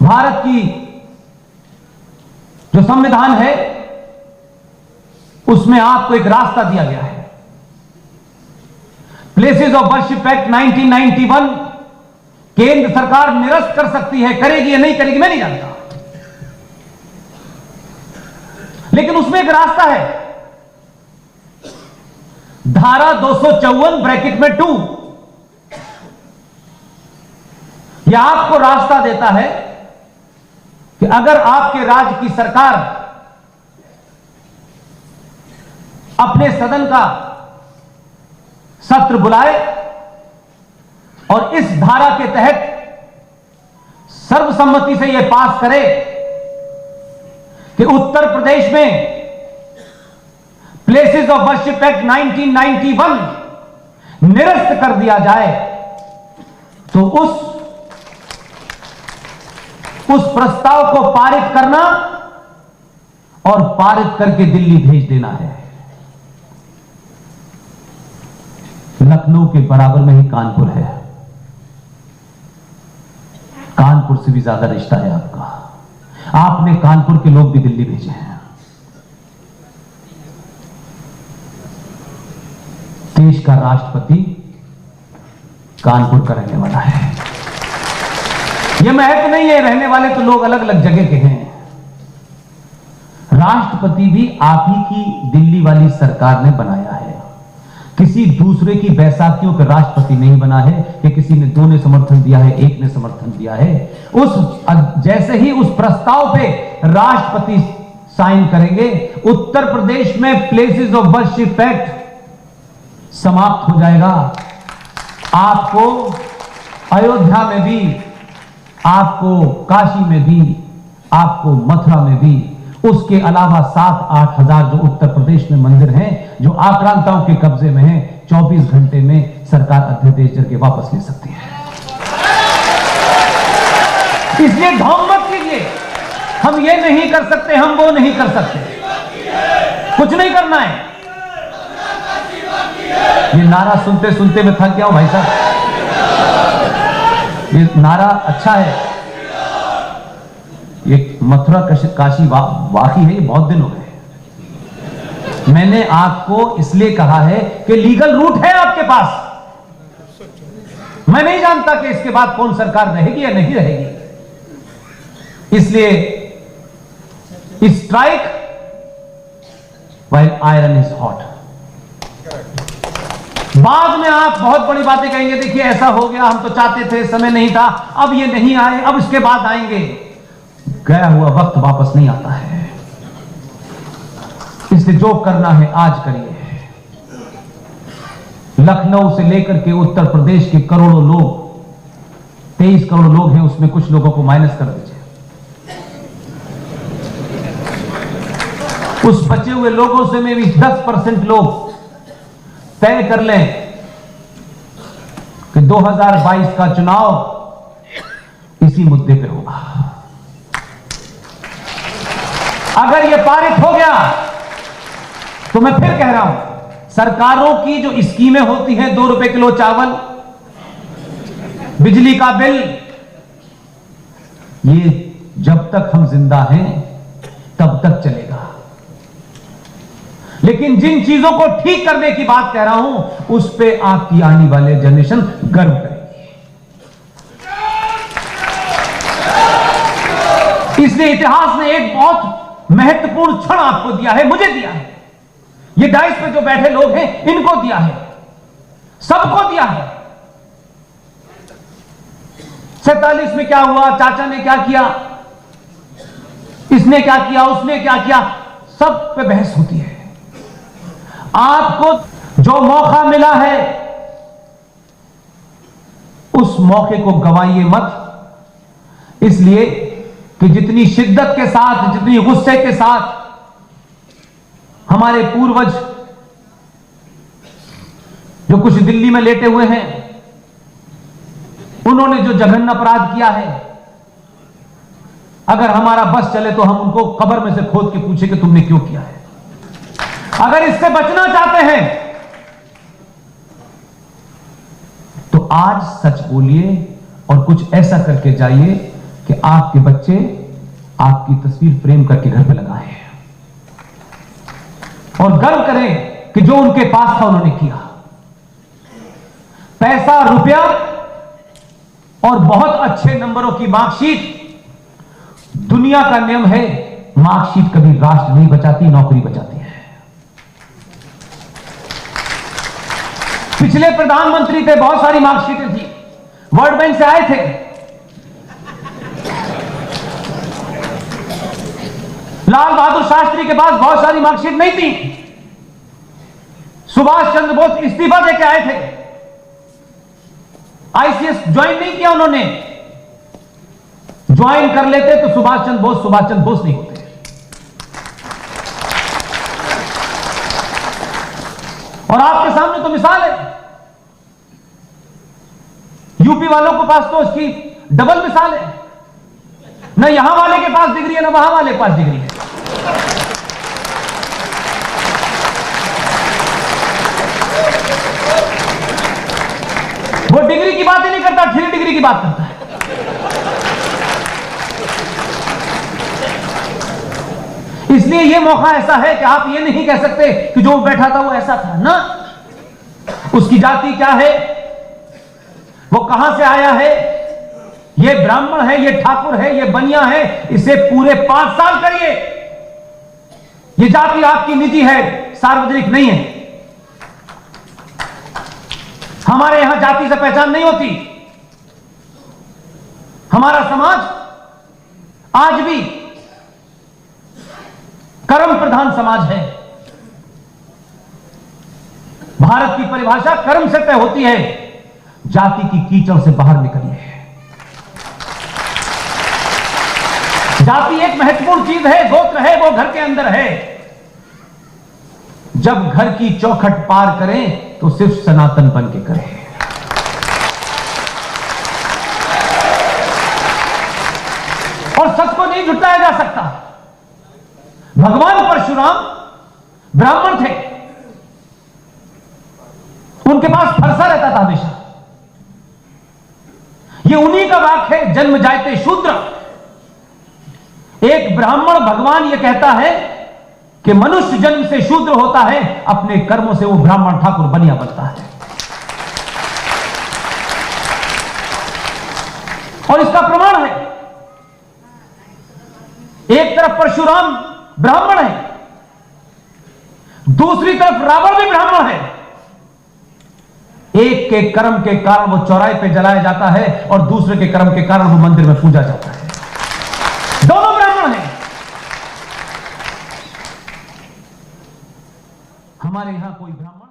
भारत की जो संविधान है उसमें आपको एक रास्ता दिया गया है। प्लेसेस ऑफ वर्शिप एक्ट 1991 केंद्र सरकार निरस्त कर सकती है, करेगी या नहीं करेगी मैं नहीं जानता, लेकिन उसमें एक रास्ता है। धारा 254 ब्रैकेट में 2 यह आपको रास्ता देता है कि अगर आपके राज्य की सरकार अपने सदन का सत्र बुलाए और इस धारा के तहत सर्वसम्मति से यह पास करे कि उत्तर प्रदेश में प्लेसेस ऑफ वर्शिप एक्ट 1991 निरस्त कर दिया जाए, तो उस प्रस्ताव को पारित करना और पारित करके दिल्ली भेज देना है। लखनऊ के बराबर में ही कानपुर है, कानपुर से भी ज्यादा रिश्ता है आपका। आपने कानपुर के लोग भी दिल्ली भेजे हैं। देश का राष्ट्रपति कानपुर का रहने वाला है। यह महत्व नहीं है, रहने वाले तो लोग अलग अलग जगह के हैं। राष्ट्रपति भी आप ही की दिल्ली वाली सरकार ने बनाया है, किसी दूसरे की बैसाखियों के राष्ट्रपति नहीं बना है कि किसी ने 2 ने समर्थन दिया है, 1 ने समर्थन दिया है। जैसे ही उस प्रस्ताव पे राष्ट्रपति साइन करेंगे, उत्तर प्रदेश में प्लेसेस ऑफ वर्शिप एक्ट समाप्त हो जाएगा। आपको अयोध्या में भी, आपको काशी में भी, आपको मथुरा में भी, उसके अलावा 7-8 हजार जो उत्तर प्रदेश में मंदिर हैं जो आक्रांताओं के कब्जे में हैं, 24 घंटे में सरकार अध्यादेश करके वापस ले सकती है। इसलिए ढोंग मत कीजिए, हम ये नहीं कर सकते, हम वो नहीं कर सकते, कुछ नहीं करना है। ये नारा सुनते सुनते मैं थक गया हूं भाई साहब। ये नारा अच्छा है, ये मथुरा काशी वाकई है, ये बहुत दिन हो गए। मैंने आपको इसलिए कहा है कि लीगल रूट है आपके पास। मैं नहीं जानता कि इसके बाद कौन सरकार रहेगी या नहीं रहेगी। इसलिए strike while iron is hot. बाद में आप बहुत बड़ी बातें कहेंगे, देखिए ऐसा हो गया, हम तो चाहते थे, समय नहीं था, अब ये नहीं आए, अब इसके बाद आएंगे। गया हुआ वक्त वापस नहीं आता है, इसलिए जो करना है आज करिए। लखनऊ से लेकर के उत्तर प्रदेश के करोड़ों लोग, 23 करोड़ लोग हैं, उसमें कुछ लोगों को माइनस कर दीजिए। उस बचे हुए लोगों से में भी 10% लोग तय कर लें कि 2022 का चुनाव इसी मुद्दे पे होगा। अगर यह पारित हो गया तो मैं फिर कह रहा हूं, सरकारों की जो स्कीमें होती हैं, 2 रुपए किलो चावल, बिजली का बिल, ये जब तक हम जिंदा हैं तब तक चलेगा। लेकिन जिन चीजों को ठीक करने की बात कह रहा हूं, उस पे आपकी आने वाले जनरेशन गर्व करेगी। इसलिए इतिहास ने एक बहुत महत्वपूर्ण क्षण आपको दिया है, मुझे दिया है, ये डाइस पे जो बैठे लोग हैं इनको दिया है, सबको दिया है। 47 में क्या हुआ, चाचा ने क्या किया, इसने क्या किया, उसने क्या किया, सब पे बहस होती है। आपको जो मौका मिला है उस मौके को गंवाइए मत, इसलिए कि जितनी शिद्दत के साथ, जितनी गुस्से के साथ हमारे पूर्वज जो कुछ दिल्ली में लेटे हुए हैं, उन्होंने जो जघन्य अपराध किया है, अगर हमारा बस चले तो हम उनको कब्र में से खोद के पूछे कि तुमने क्यों किया है। अगर इससे बचना चाहते हैं तो आज सच बोलिए और कुछ ऐसा करके जाइए कि आपके बच्चे आपकी तस्वीर फ्रेम करके घर पे लगाए हैं और गर्व करें कि जो उनके पास था उन्होंने किया। पैसा, रुपया और बहुत अच्छे नंबरों की मार्कशीट, दुनिया का नियम है, मार्कशीट कभी राष्ट्र नहीं बचाती, नौकरी बचाती है। पिछले प्रधानमंत्री थे, बहुत सारी मार्कशीटें थी, वर्ल्ड बैंक से आए थे। लाल बहादुर शास्त्री के पास बहुत सारी मार्कशीट नहीं थी। सुभाष चंद्र बोस इस्तीफा देके आए थे, आईसीएस ज्वाइन नहीं किया उन्होंने। ज्वाइन कर लेते तो सुभाष चंद्र बोस नहीं होते। और आपके सामने तो मिसाल है, यूपी वालों के पास तो उसकी डबल मिसाल है। न यहां वाले के पास डिग्री है, न वहां वाले के पास डिग्री है। वो डिग्री की बात ही नहीं करता, 3 डिग्री की बात करता है। इसलिए ये मौका ऐसा है कि आप ये नहीं कह सकते कि जो बैठा था वो ऐसा था ना। उसकी जाति क्या है, वो कहां से आया है, ये ब्राह्मण है, ये ठाकुर है, ये बनिया है, इसे पूरे 5 साल करिए। ये जाति आपकी निजी है, सार्वजनिक नहीं है। हमारे यहां जाति से पहचान नहीं होती। हमारा समाज आज भी कर्म प्रधान समाज है। भारत की परिभाषा कर्म से तय होती है। जाति की कीचड़ से बाहर निकलिए। जाति एक महत्वपूर्ण चीज है, गोत्र है, वो घर के अंदर है। जब घर की चौखट पार करें तो सिर्फ सनातन बन के करें। और सच को नहीं झुटलाया जा सकता। भगवान परशुराम ब्राह्मण थे, उनके पास फरसा रहता था हमेशा। ये उन्हीं का वाक्य है, जन्म जायते शूद्र। एक ब्राह्मण भगवान ये कहता है कि मनुष्य जन्म से शूद्र होता है, अपने कर्मों से वो ब्राह्मण ठाकुर बनिया बनता है। और इसका प्रमाण है, एक तरफ परशुराम ब्राह्मण है, दूसरी तरफ रावण भी ब्राह्मण है। एक के कर्म के कारण वो चौराहे पे जलाया जाता है और दूसरे के कर्म के कारण वो मंदिर में पूजा जाता है। दोनों ब्राह्मण हैं। हमारे यहां कोई ब्राह्मण